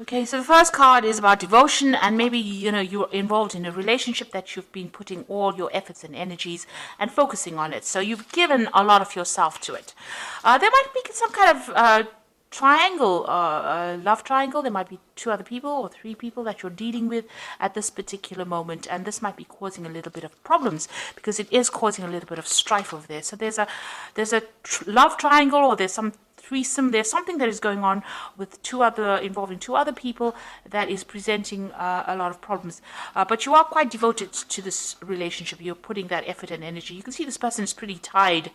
Okay, so the first card is about devotion, and maybe you're involved in a relationship that you've been putting all your efforts and energies and focusing on it. So you've given a lot of yourself to it. There might be some kind of triangle, love triangle. There might be two other people or three people that you're dealing with at this particular moment, and this might be causing a little bit of problems because it is causing a little bit of strife over there. So there's a love triangle, or there's some threesome. There's something that is going on with involving two other people that is presenting a lot of problems. But you are quite devoted to this relationship. You're putting that effort and energy. You can see this person is pretty tied,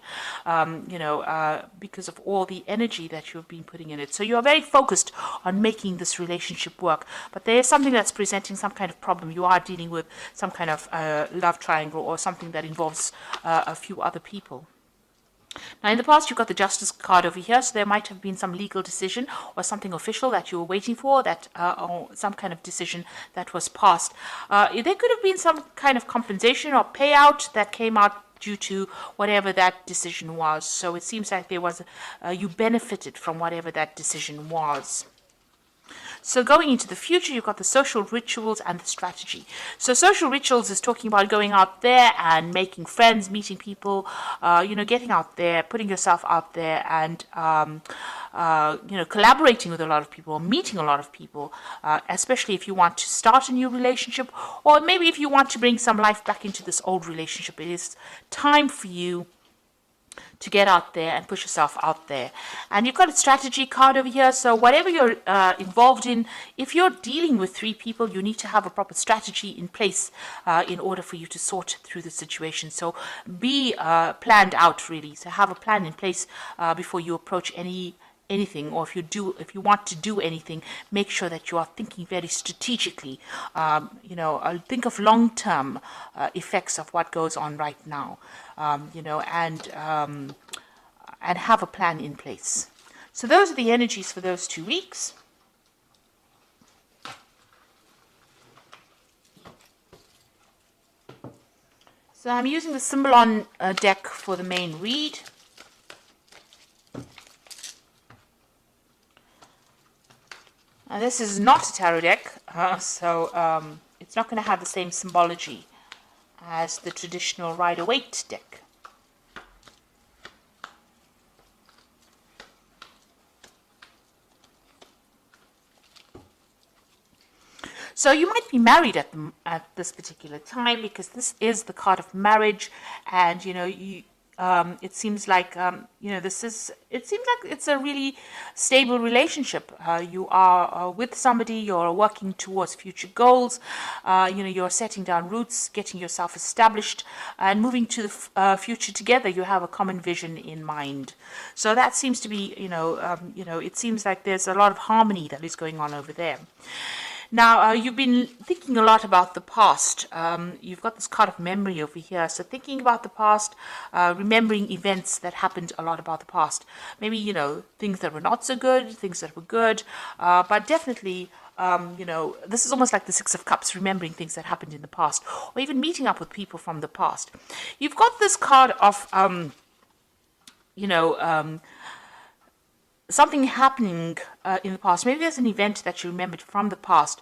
because of all the energy that you've been putting in it. So you are very focused on making this relationship work. But there is something that's presenting some kind of problem. You are dealing with some kind of love triangle or something that involves a few other people. Now, in the past, you've got the Justice card over here, so there might have been some legal decision or something official that you were waiting for, or some kind of decision that was passed. There could have been some kind of compensation or payout that came out due to whatever that decision was. So it seems like you benefited from whatever that decision was. So going into the future, you've got the social rituals and the strategy. So social rituals is talking about going out there and making friends, meeting people, getting out there, putting yourself out there, and collaborating with a lot of people, meeting a lot of people, especially if you want to start a new relationship, or maybe if you want to bring some life back into this old relationship. It is time for you to get out there and push yourself out there. And you've got a strategy card over here. So whatever you're involved in, if you're dealing with three people, you need to have a proper strategy in place in order for you to sort through the situation. So be planned out, really. So have a plan in place before you approach anything, or if you want to do anything, make sure that you are thinking very strategically. Think of long-term effects of what goes on right now, and have a plan in place. So those are the energies for those 2 weeks. So I'm using the Symbolon deck for the main read. And this is not a tarot deck, so it's not going to have the same symbology as the traditional Rider-Waite deck. So you might be married at this particular time, because this is the card of marriage, and it seems like it's a really stable relationship. You are with somebody, you're working towards future goals, you're setting down roots, getting yourself established, and moving to the future together. You have a common vision in mind. So that seems to be, it seems like there's a lot of harmony that is going on over there. Now, you've been thinking a lot about the past. You've got this card of memory over here. So thinking about the past, remembering events that happened a lot about the past. Maybe, things that were not so good, things that were good. But definitely, this is almost like the Six of Cups, remembering things that happened in the past. Or even meeting up with people from the past. You've got this card of, something happening in the past. Maybe there's an event that you remembered from the past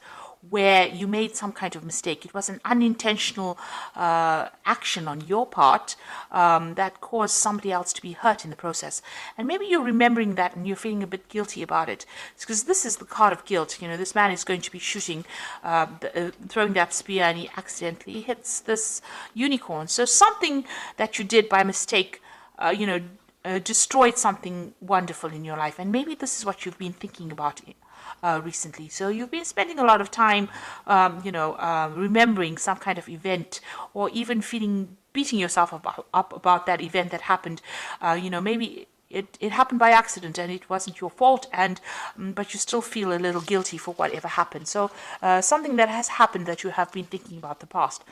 where you made some kind of mistake. It was an unintentional action on your part that caused somebody else to be hurt in the process. And maybe you're remembering that and you're feeling a bit guilty about it. It's because this is the card of guilt. This man is going to be shooting, throwing that spear, and he accidentally hits this unicorn. So something that you did by mistake, destroyed something wonderful in your life. And maybe this is what you've been thinking about recently. So you've been spending a lot of time, remembering some kind of event, or even beating yourself up about that event that happened. Maybe it happened by accident and it wasn't your fault, but you still feel a little guilty for whatever happened. So something that has happened that you have been thinking about the past.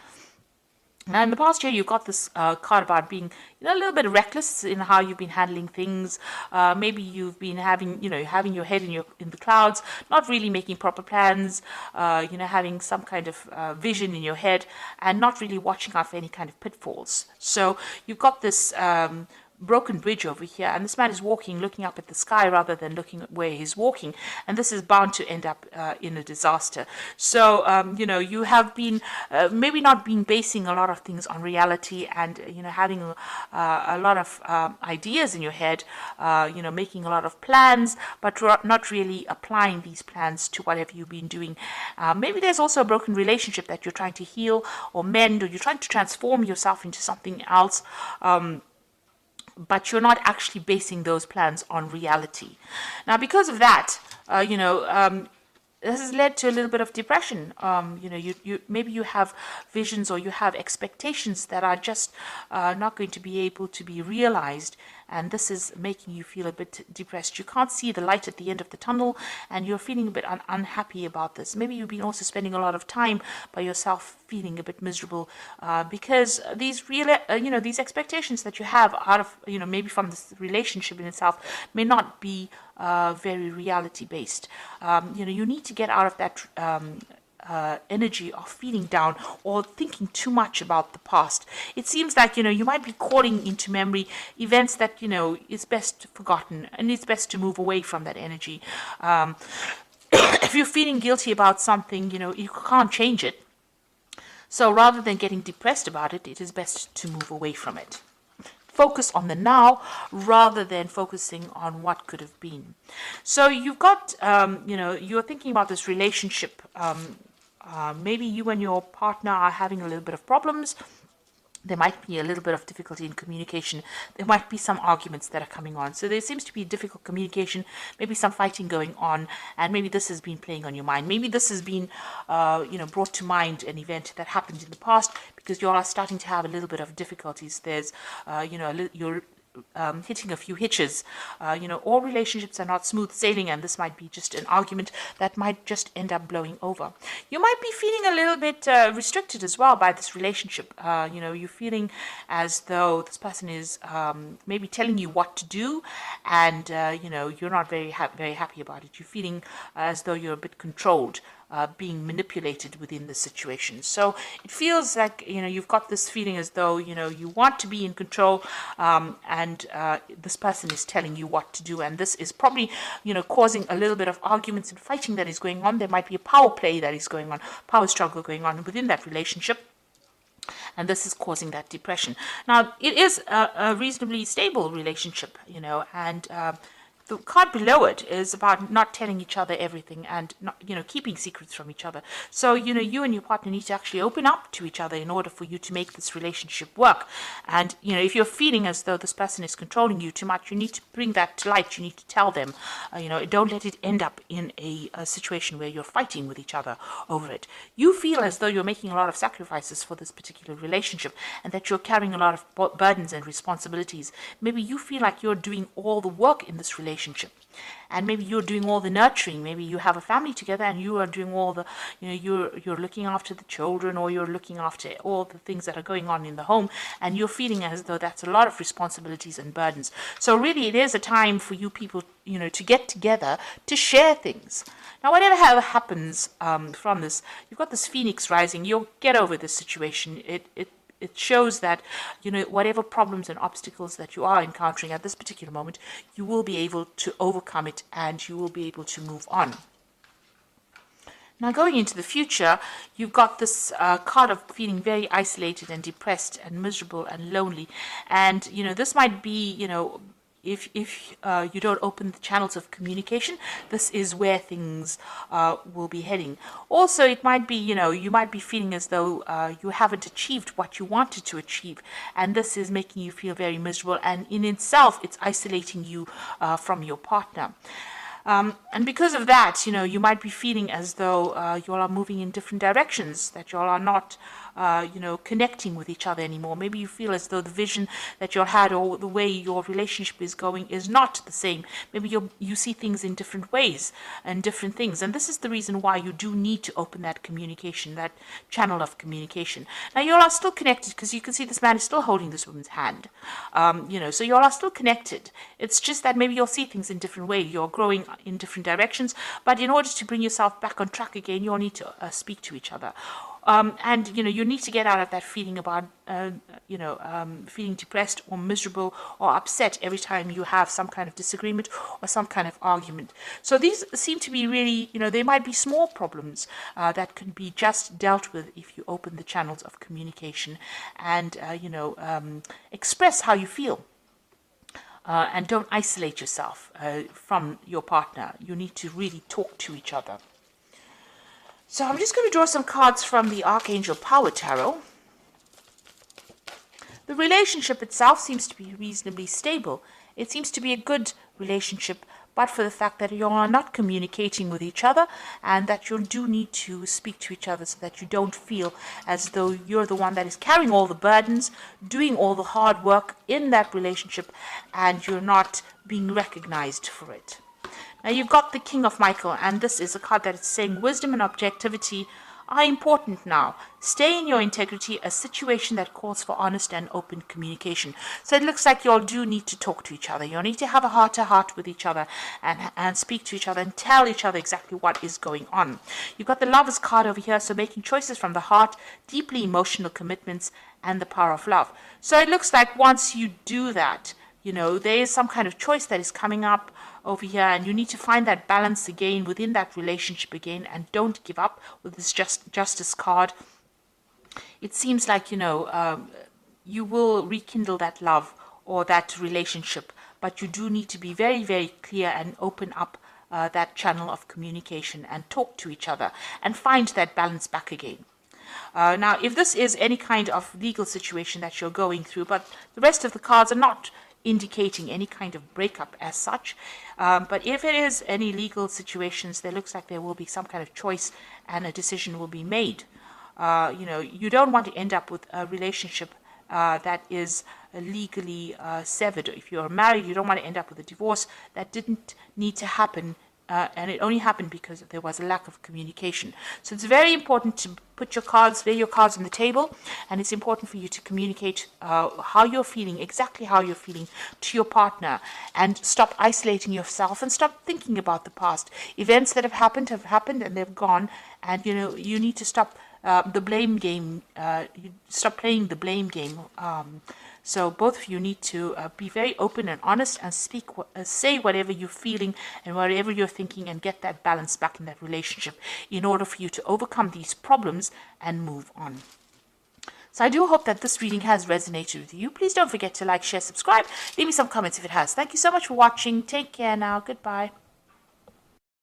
Now, in the past year, you've got this card about being, a little bit reckless in how you've been handling things. Maybe you've been having your head in the clouds, not really making proper plans. Having some kind of vision in your head, and not really watching out for any kind of pitfalls. So you've got this broken bridge over here, and this man is walking, looking up at the sky rather than looking at where he's walking, and this is bound to end up in a disaster. So you know, you have been maybe not been basing a lot of things on reality, and you know, having a lot of ideas in your head, you know, making a lot of plans, but not really applying these plans to whatever you've been doing. Maybe there's also a broken relationship that you're trying to heal or mend, or you're trying to transform yourself into something else, but you're not actually basing those plans on reality. Now, because of that, you know, this has led to a little bit of depression. You know, you maybe you have visions or you have expectations that are just not going to be able to be realized, and this is making you feel a bit depressed. You can't see the light at the end of the tunnel, and you're feeling a bit unhappy about this. Maybe you've been also spending a lot of time by yourself, feeling a bit miserable because these you know, these expectations that you have out of, you know, maybe from this relationship in itself may not be very reality based. You know, you need to get out of that energy of feeling down or thinking too much about the past. It seems like, you know, you might be calling into memory events that, you know, it's best forgotten, and it's best to move away from that energy. If you're feeling guilty about something, you know, you can't change it. So rather than getting depressed about it, it is best to move away from it. Focus on the now rather than focusing on what could have been. So you've got, you know, you're thinking about this relationship. Maybe you and your partner are having a little bit of problems. There might be a little bit of difficulty in communication. There might be some arguments that are coming on. So there seems to be difficult communication, maybe some fighting going on, and maybe this has been playing on your mind. Maybe this has been, you know, brought to mind an event that happened in the past, because you are starting to have a little bit of difficulties. There's, you know, you're hitting a few hitches. You know, all relationships are not smooth sailing, and this might be just an argument that might just end up blowing over. You might be feeling a little bit restricted as well by this relationship. You know, you're feeling as though this person is maybe telling you what to do, and you know, you're not very happy about it. You're feeling as though you're a bit controlled. Being manipulated within the situation. So it feels like, you know, you've got this feeling as though, you know, you want to be in control, and this person is telling you what to do, and this is probably, you know, causing a little bit of arguments and fighting that is going on. There might be a power play that is going on, power struggle going on within that relationship, and this is causing that depression. Now, it is a reasonably stable relationship, you know, and the card below it is about not telling each other everything and not, you know, keeping secrets from each other. So, you know, you and your partner need to actually open up to each other in order for you to make this relationship work. And, you know, if you're feeling as though this person is controlling you too much, you need to bring that to light. You need to tell them, you know, don't let it end up in a situation where you're fighting with each other over it. You feel as though you're making a lot of sacrifices for this particular relationship, and that you're carrying a lot of burdens and responsibilities. Maybe you feel like you're doing all the work in this relationship, and maybe you're doing all the nurturing. Maybe you have a family together and you are doing all the, you know, you're looking after the children, or you're looking after all the things that are going on in the home, and you're feeling as though that's a lot of responsibilities and burdens. So really it is a time for you people, you know, to get together to share things. Now, whatever happens from this, you've got this phoenix rising. You'll get over this situation. It shows that, you know, whatever problems and obstacles that you are encountering at this particular moment, you will be able to overcome it, and you will be able to move on. Now, going into the future, you've got this card of feeling very isolated and depressed and miserable and lonely. And, you know, this might be, you know, if you don't open the channels of communication, this is where things will be heading. Also, it might be, you know, you might be feeling as though you haven't achieved what you wanted to achieve, and this is making you feel very miserable, and in itself, it's isolating you from your partner. And because of that, you know, you might be feeling as though you all are moving in different directions, that you all are not, you know, connecting with each other anymore. Maybe you feel as though the vision that you all had, or the way your relationship is going, is not the same. Maybe you see things in different ways and different things. And this is the reason why you do need to open that communication, that channel of communication. Now, you all are still connected, because you can see this man is still holding this woman's hand. You know, so you all are still connected. It's just that maybe you'll see things in different ways. You're growing in different directions, but in order to bring yourself back on track again, you'll need to speak to each other. And you need to get out of that feeling about feeling depressed or miserable or upset every time you have some kind of disagreement or some kind of argument. So these seem to be really, they might be small problems that can be just dealt with if you open the channels of communication and express how you feel. And don't isolate yourself from your partner. You need to really talk to each other. So I'm just going to draw some cards from the Archangel Power Tarot. The relationship itself seems to be reasonably stable. It seems to be a good relationship, but for the fact that you are not communicating with each other and that you do need to speak to each other so that you don't feel as though you're the one that is carrying all the burdens, doing all the hard work in that relationship, and you're not being recognized for it. Now you've got the King of Michael, and this is a card that is saying wisdom and objectivity are important now. Stay in your integrity, a situation that calls for honest and open communication. So it looks like you all do need to talk to each other. You need to have a heart-to-heart with each other and speak to each other and tell each other exactly what is going on. You've got the Lovers card over here, so making choices from the heart, deeply emotional commitments, and the power of love. So it looks like once you do that, there is some kind of choice that is coming up over here, and you need to find that balance again within that relationship again, and don't give up with this justice card. It seems like you will rekindle that love or that relationship, but you do need to be very, very clear and open up that channel of communication and talk to each other and find that balance back again. Now, if this is any kind of legal situation that you're going through, but the rest of the cards are not indicating any kind of breakup as such, but if it is any legal situations, there looks like there will be some kind of choice and a decision will be made. You don't want to end up with a relationship that is legally severed. If you're married, you don't want to end up with a divorce that didn't need to happen, and it only happened because there was a lack of communication. So it's very important to lay your cards on the table, and it's important for you to communicate how you're feeling, exactly how you're feeling to your partner, and stop isolating yourself and stop thinking about the past. Events that have happened and they've gone, and you need to stop the blame game. You stop playing the blame game. So both of you need to be very open and honest and say whatever you're feeling and whatever you're thinking, and get that balance back in that relationship in order for you to overcome these problems and move on. So I do hope that this reading has resonated with you. Please don't forget to like, share, subscribe. Leave me some comments if it has. Thank you so much for watching. Take care now. Goodbye.